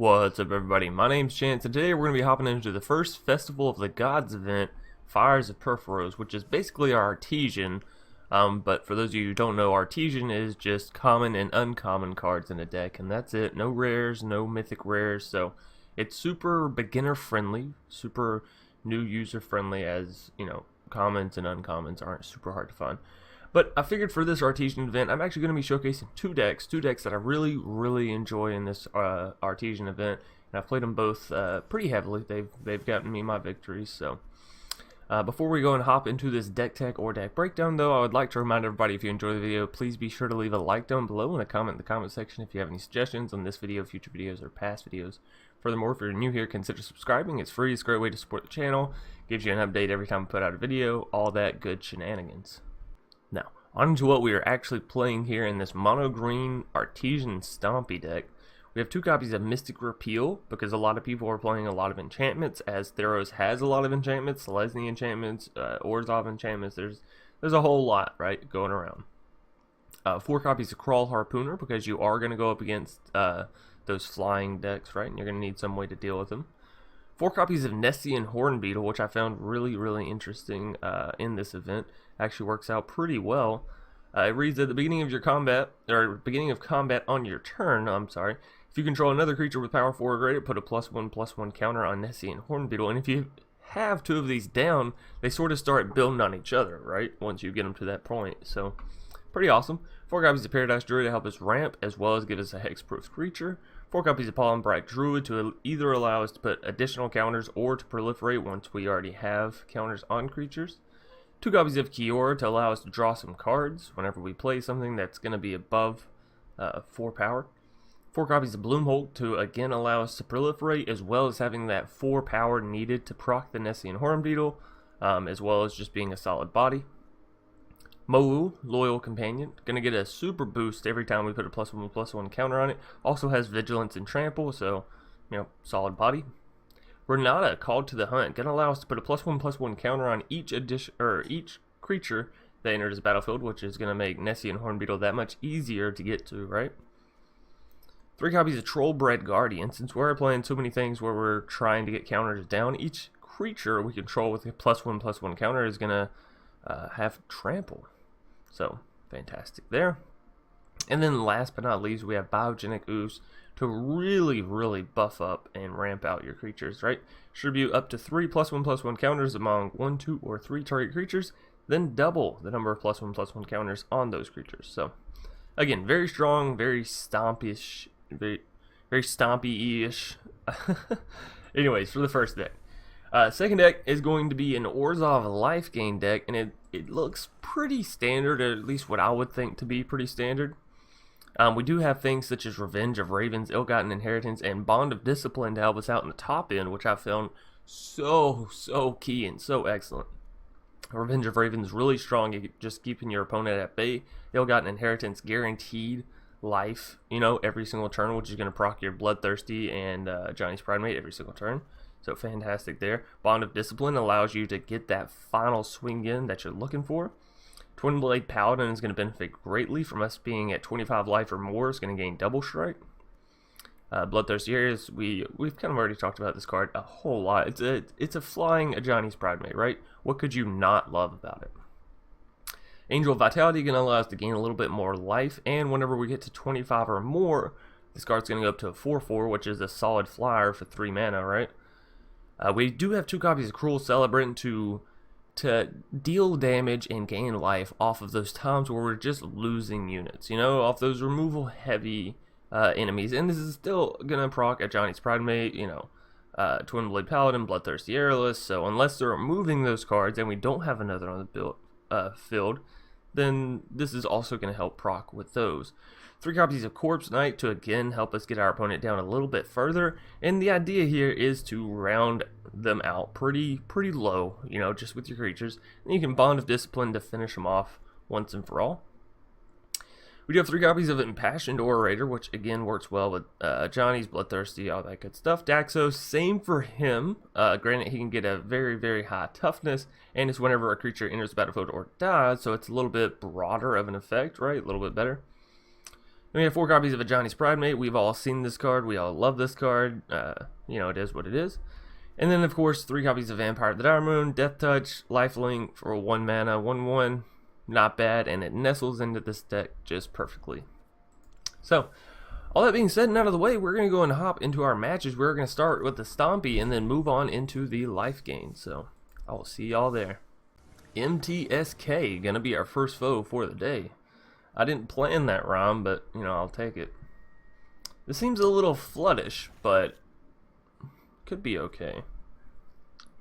What's up, everybody? My name's Chance, and today we're going to be hopping into the first Festival of the Gods event, Fires of Purphoros, which is basically our Artisan. But for those of you who don't know, Artisan is just common and uncommon cards in a deck, and that's it. No rares, no mythic rares, so it's super beginner friendly, super new user friendly, as you know, commons and uncommons aren't super hard to find. But I figured for this Artisan event, I'm actually going to be showcasing two decks that I really enjoy in this Artisan event, and I've played them both pretty heavily. They've gotten me my victories. So before we go and hop into this deck tech or deck breakdown, though, I would like to remind everybody, if you enjoy the video, please be sure to leave a like down below and a comment in the comment section if you have any suggestions on this video, future videos, or past videos. Furthermore, if you're new here, consider subscribing. It's free. It's a great way to support the channel. Gives you an update every time I put out a video. All that good shenanigans. Now, on to what we are actually playing here in this mono green Artisan Stompy deck. We have two copies of Mystic Repeal, because a lot of people are playing a lot of enchantments, as Theros has a lot of enchantments, Lesnie enchantments, Orzhov enchantments. There's a whole lot, right, going around. 4 copies of Kraul Harpooner, because you are going to go up against those flying decks, right, and you're going to need some way to deal with them. 4 copies of Nessian Hornbeetle, which I found really interesting in this event. Actually works out pretty well. It reads at the beginning of your combat, or beginning of combat on your turn, if you control another creature with power 4 or greater, put a +1/+1 counter on Nessian Hornbeetle. And if you have 2 of these down, they sort of start building on each other, right? Once you get them to that point. So, pretty awesome. 4 copies of Paradise Druid to help us ramp, as well as give us a hexproof creature. 4 copies of Pollenbright Druid to either allow us to put additional counters or to proliferate once we already have counters on creatures. 2 copies of Kiora to allow us to draw some cards whenever we play something that's going to be above 4 power. 4 copies of Bloomholt to again allow us to proliferate, as well as having that 4 power needed to proc the Nessian Hornbeetle, as well as just being a solid body. Mowu, Loyal Companion, going to get a super boost every time we put a +1/+1 counter on it. Also has Vigilance and Trample, so, you know, solid body. Renata, Called to the Hunt, going to allow us to put a +1/+1 counter on each creature that enters the battlefield, which is going to make Nessian Hornbeetle that much easier to get to, right? 3 copies of Trollbred Guardian. Since we're playing so many things where we're trying to get counters down, each creature we control with a +1/+1 counter is going to have Trample. So, fantastic there. And then last but not least, we have Biogenic Upgrade to really buff up and ramp out your creatures, right? Distribute up to 3 +1/+1 counters among 1, 2, or 3 target creatures, then double the number of +1/+1 counters on those creatures. So, again, very strong, very stompish, very stompy-ish. Anyways, for the first deck. Second deck is going to be an Orzhov life gain deck, and it looks pretty standard, or at least what I would think to be pretty standard. We do have things such as Revenge of Ravens, Ill-Gotten Inheritance, and Bond of Discipline to help us out in the top end, which I found so key and so excellent. Revenge of Ravens really strong, just keeping your opponent at bay. Ill-Gotten Inheritance, guaranteed life, you know, every single turn, which is going to proc your Bloodthirsty and Johnny's Pridemate every single turn. So fantastic there. Bond of Discipline allows you to get that final swing in that you're looking for. Twin Blade Paladin is going to benefit greatly from us being at 25 life or more. It's going to gain double strike. Bloodthirsty Areas, we've kind of already talked about this card a whole lot. It's a flying Johnny's Pridemate, right? What could you not love about it? Angel of Vitality is going to allow us to gain a little bit more life, and whenever we get to 25 or more, this card's going to go up to a 4/4, which is a solid flyer for 3 mana, right? We do have 2 copies of Cruel Celebrant to deal damage and gain life off of those times where we're just losing units, you know, off those removal heavy enemies. And this is still gonna proc a Johnny's Pridemate, you know, Twin Blade Paladin, Bloodthirsty Airless. So unless they're removing those cards and we don't have another on the field, then this is also going to help proc with those. 3 copies of Corpse Knight to again help us get our opponent down a little bit further, and the idea here is to round them out pretty low, you know, just with your creatures. And you can Bond of Discipline to finish them off once and for all. We do have 3 copies of Impassioned Orator, which again works well with Johnny's, Bloodthirsty, all that good stuff. Daxos, same for him. Granted, he can get a very high toughness, and it's whenever a creature enters the battlefield or dies, so it's a little bit broader of an effect, right? A little bit better. Then we have 4 copies of Ajani's Pridemate. We've all seen this card. We all love this card. You know, it is what it is. And then, of course, 3 copies of Vampire of the Dire Moon, Death Touch, Lifelink for 1 mana, 1/1. Not bad, and it nestles into this deck just perfectly. So, all that being said and out of the way, we're going to go and hop into our matches. We're going to start with the Stompy and then move on into the life gain. So, I will see y'all there. MTSK, going to be our first foe for the day. I didn't plan that rhyme, but, you know, I'll take it. This seems a little floodish, but could be okay.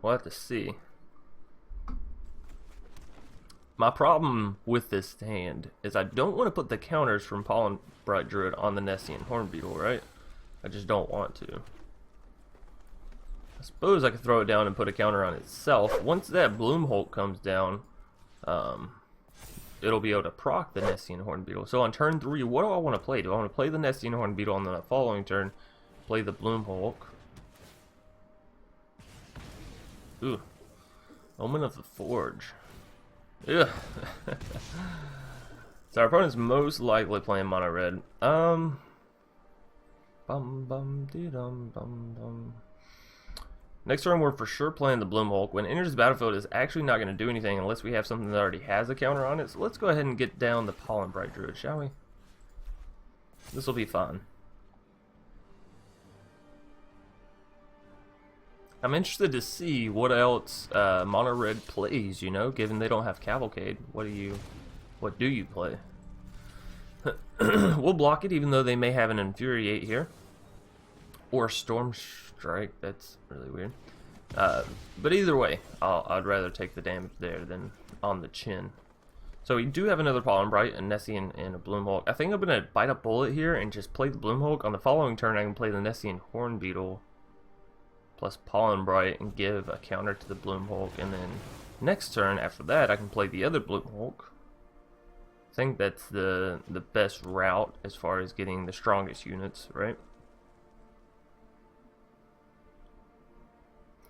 We'll have to see. My problem with this hand is I don't want to put the counters from Pollenbright Druid on the Nessian Hornbeetle, right? I just don't want to. I suppose I could throw it down and put a counter on itself. Once that Bloom Hulk comes down, it'll be able to proc the Nessian Hornbeetle. So on turn 3, what do I want to play? Do I want to play the Nessian Hornbeetle on the following turn, play the Bloom Hulk? Ooh. Omen of the Forge. Ugh. So our opponent's most likely playing mono red. Bum bum dee dum bum bum. Next turn we're for sure playing the Bloom Hulk. When it enters the battlefield, it's actually not going to do anything unless we have something that already has a counter on it. So let's go ahead and get down the Pollenbright Druid, shall we? This will be fun. I'm interested to see what else mono red plays, you know, given they don't have Cavalcade. What do you play? We'll block it even though they may have an Infuriate here. Or Storm Strike, that's really weird. But either way, I'd rather take the damage there than on the chin. So we do have another Pollenbright, a Nessian, and a Bloom Hulk. I think I'm going to bite a bullet here and just play the Bloom Hulk. On the following turn I can play the Nessian Hornbeetle plus Pollenbright and give a counter to the Bloom Hulk, and then next turn after that I can play the other Bloom Hulk. I think that's the best route as far as getting the strongest units, right?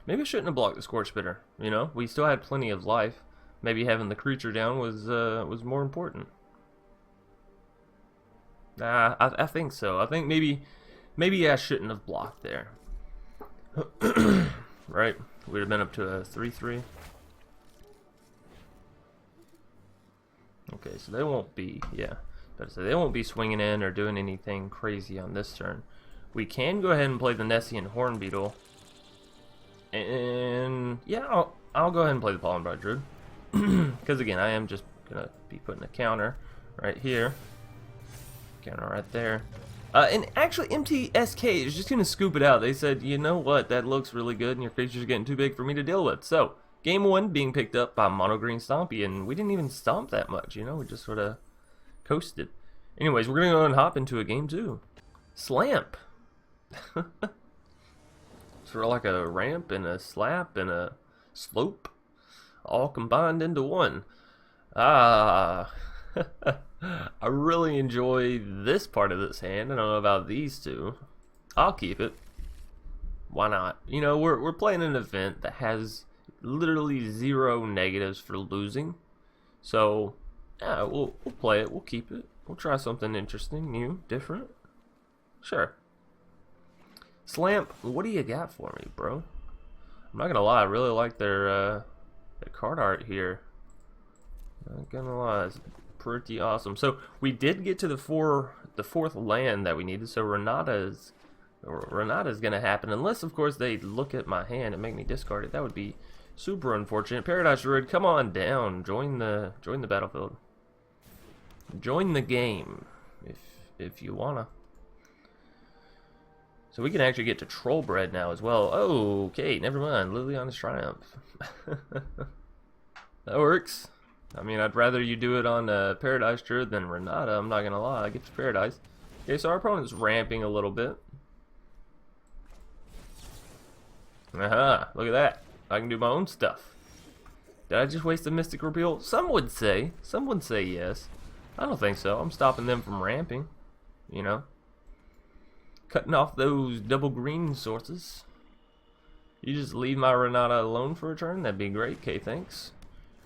Maybe I shouldn't have blocked the Scorch Spitter, you know? We still had plenty of life. Maybe having the creature down was more important. I think so. I think maybe I shouldn't have blocked there. Right? We'd have been up to a 3/3. Okay, so they won't be, so they won't be swinging in or doing anything crazy on this turn. We can go ahead and play the Nessian Hornbeetle. And yeah, I'll go ahead and play the Pollenbright Druid. Because again, I am just going to be putting a counter right here. Counter right there. And actually, MTSK is just going to scoop it out. They said, you know what, that looks really good, and your creature's getting too big for me to deal with. So, game 1 being picked up by Mono Green Stompy, and we didn't even stomp that much, you know, we just sort of coasted. Anyways, we're going to go and hop into a game 2. Slamp. Sort of like a ramp and a slap and a slope, all combined into one. I really enjoy this part of this hand. I don't know about these two. I'll keep it. Why not? You know, we're playing an event that has literally 0 negatives for losing. So, yeah, we'll play it. We'll keep it. We'll try something interesting, new, different. Sure. Slamp, what do you got for me, bro? I'm not gonna lie, I really like their card art here. Not gonna lie, it's pretty awesome. So we did get to the fourth land that we needed. So Renata's gonna happen, unless of course they look at my hand and make me discard it. That would be super unfortunate. Paradise Druid, come on down, join the battlefield, join the game if you wanna. So we can actually get to Trollbred now as well. Oh, okay, never mind. Liliana's Triumph. That works. I mean, I'd rather you do it on Paradise Druid than Renata. I'm not gonna lie. I get to Paradise. Okay, so our opponent's ramping a little bit. Aha! Look at that. I can do my own stuff. Did I just waste a Mystic Repeal? Some would say. Some would say yes. I don't think so. I'm stopping them from ramping. You know? Cutting off those double green sources. You just leave my Renata alone for a turn? That'd be great. Okay, thanks.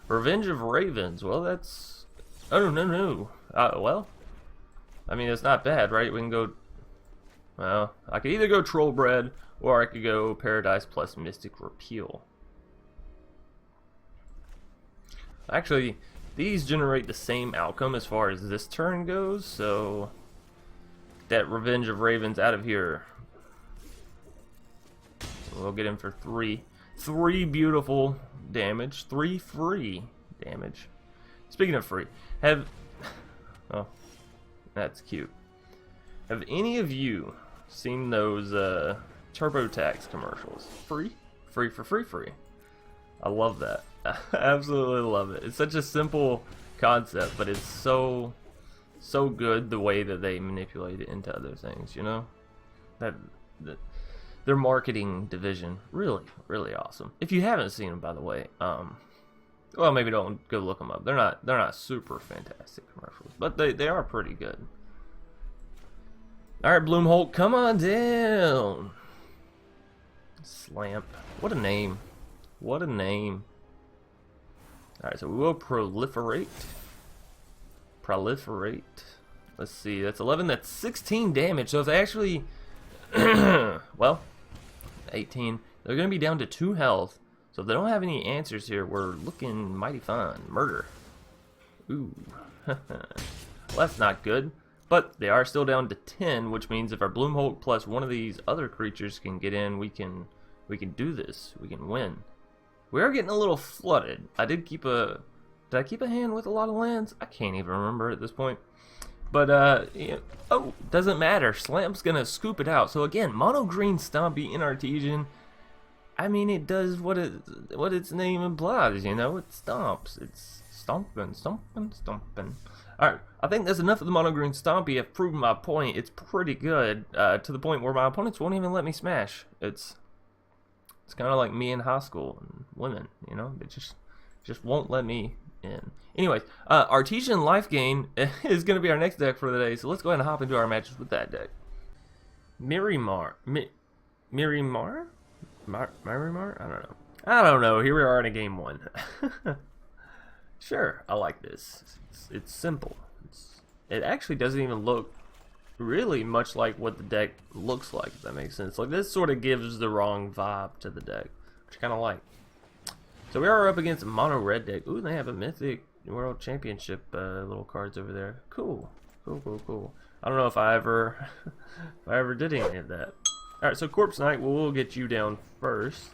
Revenge of Ravens. Well, that's... Oh, no. Well, I mean, it's not bad, right? We can go... Well, I could either go Trollbred, or I could go Paradise plus Mystic Repeal. Actually, these generate the same outcome as far as this turn goes, so... That Revenge of Ravens out of here. So we'll get him for 3. 3 beautiful damage. 3 free damage. Speaking of free, oh, that's cute. Have any of you seen those TurboTax commercials? Free? Free for free. I love that. I absolutely love it. It's such a simple concept, but it's so good the way that they manipulate it into other things, you know? That their marketing division, really awesome. If you haven't seen them, by the way, well, maybe don't go look them up. They're not super fantastic commercials, but they are pretty good. All right, Bloomholt, come on down. Slamp. What a name. What a name. All right, so we will proliferate. Let's see. That's 11. That's 16 damage. So if they actually, well, 18. They're gonna be down to 2 health. So if they don't have any answers here, we're looking mighty fine. Murder. Ooh. Well, that's not good. But they are still down to 10, which means if our Bloomholt plus one of these other creatures can get in, we can do this. We can win. We are getting a little flooded. Did I keep a hand with a lot of lands? I can't even remember at this point. But yeah. Oh, doesn't matter. Slamp's gonna scoop it out. So again, mono green Stompy in Artisan. I mean, it does what its name implies, you know? It stomps. It's stomping. Alright, I think that's enough of the mono green Stompy. I've proven my point. It's pretty good, to the point where my opponents won't even let me smash. It's kind of like me in high school and women, you know? They just won't let me in. Anyways, Artesian Life Gain is going to be our next deck for the day, so let's go ahead and hop into our matches with that deck. Mirimar? I don't know. Here we are in a game 1. Sure, I like this. It's simple. It actually doesn't even look really much like what the deck looks like, if that makes sense. Like, this sort of gives the wrong vibe to the deck, which I kind of like. So we are up against a mono red deck. Ooh, they have a Mythic World Championship little cards over there. Cool. I don't know if I ever did any of that. Alright, so Corpse Knight, we'll get you down first.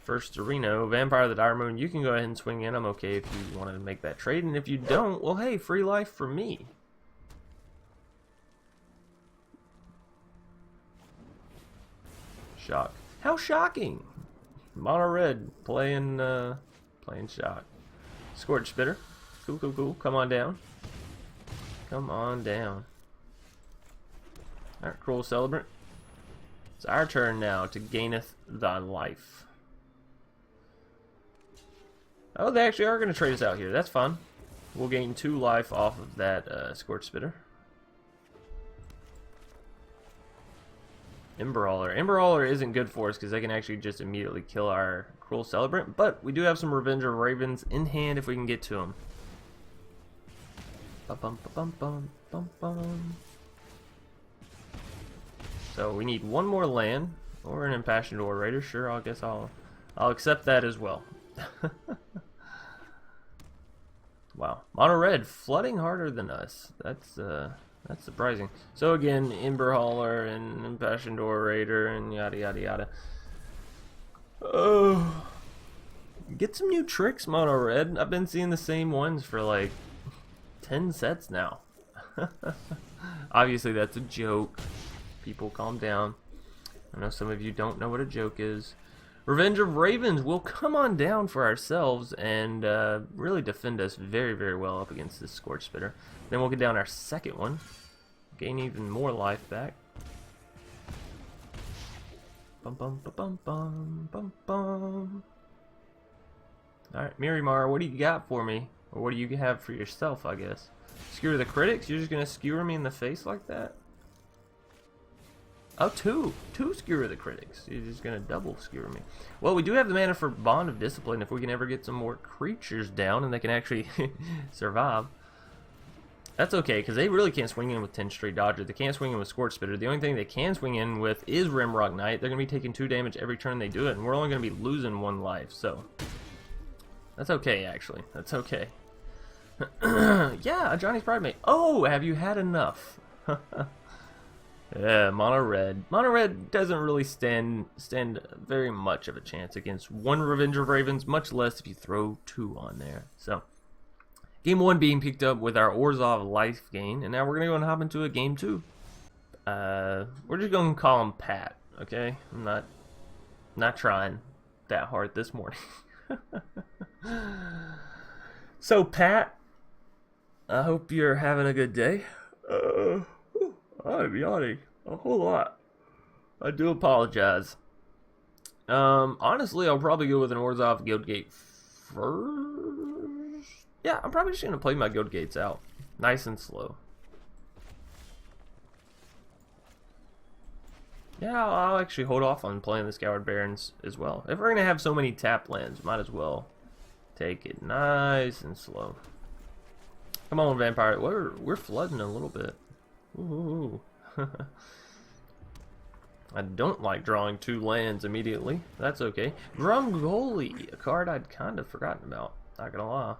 First Reno, Vampire of the Dire Moon, you can go ahead and swing in. I'm okay if you want to make that trade. And if you don't, well, hey, free life for me. Shock. How shocking! Mono red playing shock. Scorch Spitter. Cool. Come on down. Alright, Cruel Celebrant. It's our turn now to gaineth thy life. Oh, they actually are going to trade us out here. That's fun. We'll gain 2 life off of that Scorch Spitter. Emberhauler isn't good for us because they can actually just immediately kill our Cruel Celebrant, but we do have some Revenge of Ravens in hand if we can get to them. So we need 1 more land or an Impassioned Orator. Sure, I guess I'll accept that as well. Wow, mono red flooding harder than us. That's surprising. So again, Emberhauler and Impassioned Orator and yada yada yada. Oh, get some new tricks, mono red. I've been seeing the same ones for like 10 sets now. Obviously, that's a joke. People, calm down. I know some of you don't know what a joke is. Revenge of Ravens will come on down for ourselves and really defend us very, very well up against this Scorch Spitter. Then we'll get down our second one. Gain even more life back. Alright, Mirimar, what do you got for me? Or what do you have for yourself, I guess? Skewer the critics? You're just going to skewer me in the face like that? Oh, two skewer the critics. You're just going to double skewer me. Well, we do have the mana for Bond of Discipline if we can ever get some more creatures down and they can actually survive. That's okay, because they really can't swing in with 10 Straight Dodger. They can't swing in with Scorch Spitter. The only thing they can swing in with is Rimrock Knight. They're going to be taking 2 damage every turn they do it, and we're only going to be losing 1 life, so that's okay, actually. That's okay. Yeah, Johnny's Pridemate. Oh, have you had enough? Yeah, Mono Red. Mono Red doesn't really stand very much of a chance against 1 Revenge of Ravens, much less if you throw 2 on there. So, game 1 being picked up with our Orzhov life gain, and now we're going to go and hop into a game 2. We're just going to call him Pat, okay? I'm not trying that hard this morning. So, Pat, I hope you're having a good day. I'm yawning a whole lot. I do apologize. Honestly, I'll probably go with an Orzhov Guildgate first. Yeah, I'm probably just going to play my Guildgates out. Nice and slow. Yeah, I'll actually hold off on playing the Scoured Barrens as well. If we're going to have so many tap lands, might as well take it nice and slow. Come on, Vampire. We're flooding a little bit. Ooh. I don't like drawing 2 lands immediately. That's okay. Grumgoli, a card I'd kind of forgotten about. Not gonna lie.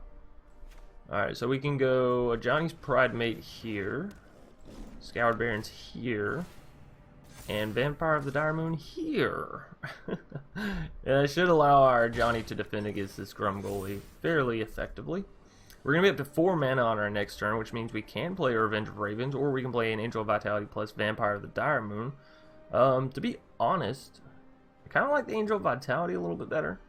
Alright, so we can go Johnny's Pridemate here. Scoured Barrens here. And Vampire of the Dire Moon here. Yeah, it should allow our Johnny to defend against this Grumgoli fairly effectively. We're going to be up to 4 mana on our next turn, which means we can play a Revenge of Ravens, or we can play an Angel of Vitality plus Vampire of the Dire Moon. To be honest, I kind of like the Angel of Vitality a little bit better.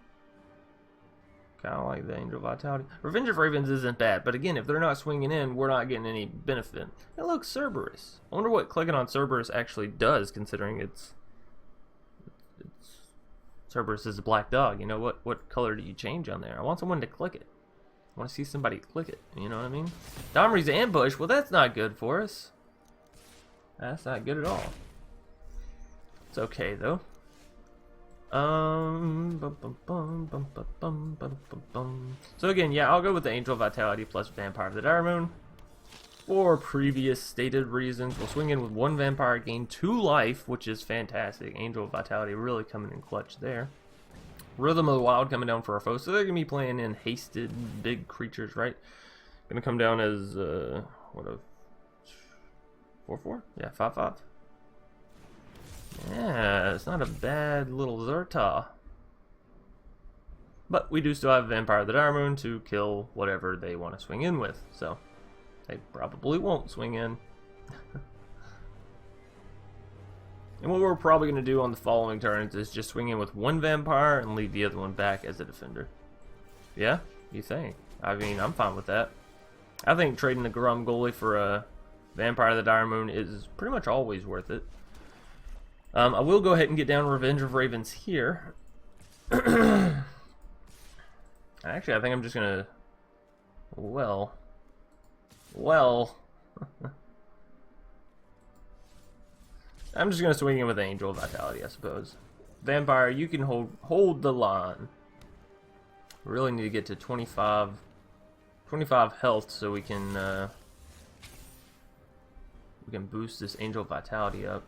Kind of like the Angel of Vitality. Revenge of Ravens isn't bad, but again, if they're not swinging in, we're not getting any benefit. Hey, look, Cerberus. I wonder what clicking on Cerberus actually does, considering it's Cerberus is a black dog. You know, what color do you change on there? I want someone to click it. I want to see somebody click it, you know what I mean? Domri's Ambush, well, that's not good for us. That's not good at all. It's okay, though. So again, yeah, I'll go with the Angel of Vitality plus Vampire of the Dire Moon. For previous stated reasons, we'll swing in with 1 Vampire, gain 2 life, which is fantastic. Angel of Vitality really coming in clutch there. Rhythm of the Wild coming down for our foes, so they're going to be playing in hasted big creatures, right? Going to come down as, what a 4/4? Yeah, 5/5. Yeah, it's not a bad little Zerta. But we do still have Vampire of the Dire Moon to kill whatever they want to swing in with, so they probably won't swing in. And what we're probably going to do on the following turns is just swing in with 1 Vampire and leave the other one back as a defender. Yeah? You think? I mean, I'm fine with that. I think trading the Grumgoli for a Vampire of the Dire Moon is pretty much always worth it. I will go ahead and get down Revenge of Ravens here. Actually, I think I'm just going to... Well... I'm just going to swing in with Angel of Vitality, I suppose. Vampire, you can hold the line. We really need to get to 25 health so we can boost this Angel of Vitality up.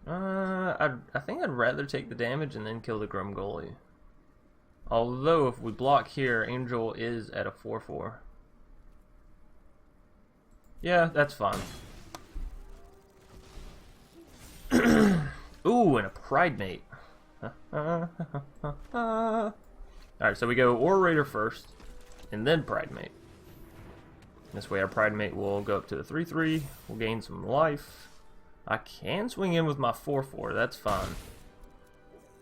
I think I'd rather take the damage and then kill the Grumgoli. Although if we block here, Angel is at a 4/4. Yeah, that's fine. Ooh, and a Pridemate. Alright, so we go Orator first, and then Pridemate. This way our Pridemate will go up to the 3/3. We'll gain some life. I can swing in with my 4/4, that's fine.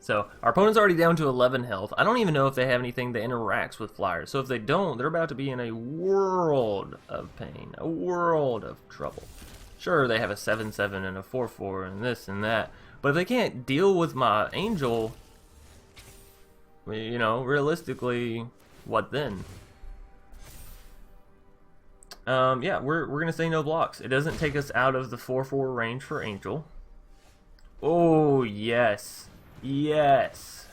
So, our opponent's already down to 11 health. I don't even know if they have anything that interacts with flyers. So if they don't, they're about to be in a world of pain. A world of trouble. Sure, they have a 7/7 and a 4/4 and this and that. But if they can't deal with my Angel, you know, realistically, what then? Yeah, we're going to say no blocks. It doesn't take us out of the 4/4 range for Angel. Oh, yes. Yes.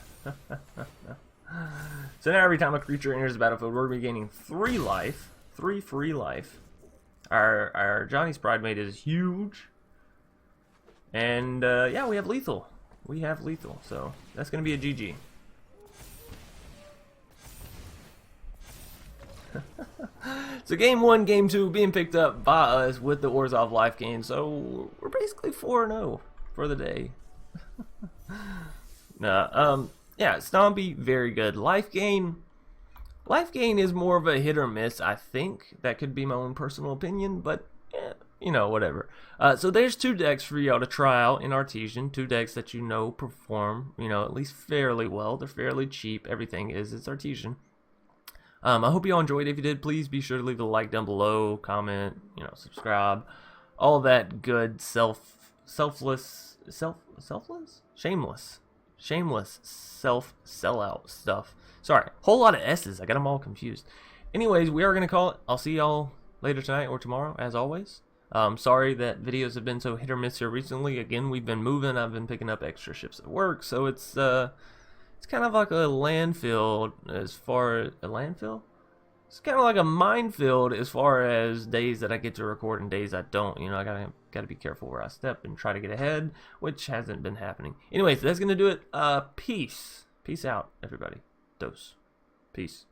So now every time a creature enters the battlefield, we're going to be gaining 3 life. 3 free life. Our Johnny's Pridemate is huge. And yeah, we have lethal. We have lethal. So that's going to be a GG. So game 1, game 2 being picked up by us with the Orzhov life gain. So we're basically 4-0 for the day. Nah, yeah, Stompy, very good. Life gain is more of a hit or miss, I think. That could be my own personal opinion, but yeah, you know, whatever. So there's 2 decks for y'all to try out in Artisan. 2 decks that you know perform, you know, at least fairly well. They're fairly cheap. Everything is. It's Artisan. I hope you all enjoyed. If you did, please be sure to leave a like down below, comment, you know, subscribe, all that good shameless sellout stuff. Sorry, whole lot of S's. I got them all confused. Anyways, we are gonna call it. I'll see y'all later tonight or tomorrow, as always. Sorry that videos have been so hit or miss here recently. Again, we've been moving. I've been picking up extra shifts at work, so it's kind of like a landfill as far as a landfill. It's kind of like a minefield as far as days that I get to record and days I don't. You know, I gotta be careful where I step and try to get ahead, which hasn't been happening. Anyways, that's gonna do it. Peace out, everybody. Dose. Peace.